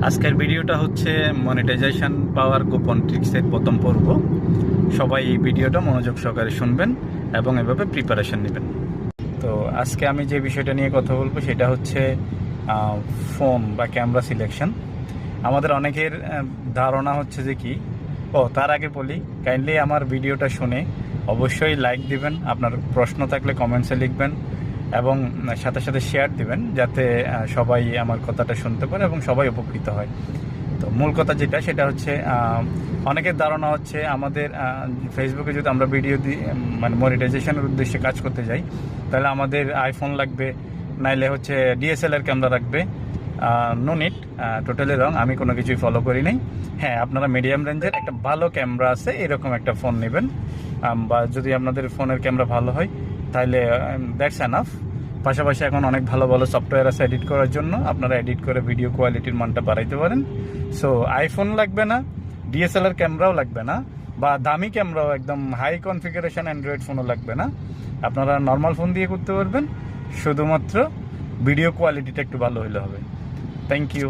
আজকের ভিডিওটা হচ্ছে মনিটাইজেশন পাওয়ার গোপন ট্রিক্সের প্রথম পর্ব। সবাই এই ভিডিওটা মনোযোগ সহকারে শুনবেন এবং এভাবে প্রিপারেশন নেবেন। তো আজকে আমি যে বিষয়টা নিয়ে কথা বলবো সেটা হচ্ছে ফোন বা ক্যামেরা সিলেকশন। আমাদের অনেকের ধারণা হচ্ছে যে কি তার আগে বলি, কাইন্ডলি আমার ভিডিওটা শুনে অবশ্যই লাইক দিবেন, আপনার প্রশ্ন থাকলে কমেন্টসে লিখবেন এবং সাথে সাথে শেয়ার দিবেন যাতে সবাই আমার কথাটা শুনতে পারে এবং সবাই উপকৃত হয়। তো মূল কথা যেটা সেটা হচ্ছে অনেকের ধারণা হচ্ছে আমাদের ফেসবুকে যদি আমরা ভিডিও দিই মানে মনিটাইজেশনের উদ্দেশ্যে কাজ করতে যাই তাহলে আমাদের আইফোন লাগবে, নাইলে হচ্ছে ডিএসএলআর ক্যামেরা লাগবে। No need, totally wrong. আমি কোনো কিছুই ফলো করি নাই। হ্যাঁ, আপনারা মিডিয়াম রেঞ্জের একটা ভালো ক্যামেরা আছে এরকম একটা ফোন নেবেন, বা যদি আপনাদের ফোনের ক্যামেরা ভালো হয় তাহলে দ্যাটস এনাফ। পাশাপাশি এখন অনেক ভালো ভালো সফটওয়্যার আছে এডিট করার জন্য, আপনারা এডিট করে ভিডিও কোয়ালিটির মানটা বাড়াইতে পারেন। সো আইফোন লাগবে না, ডিএসএলআর ক্যামেরাও লাগবে না, বা দামি ক্যামেরাও একদম হাই কনফিগারেশন অ্যান্ড্রয়েড ফোনও লাগবে না। আপনারা নর্মাল ফোন দিয়ে করতে পারবেন, শুধুমাত্র ভিডিও কোয়ালিটিটা একটু ভালো হলে হবে। Thank you.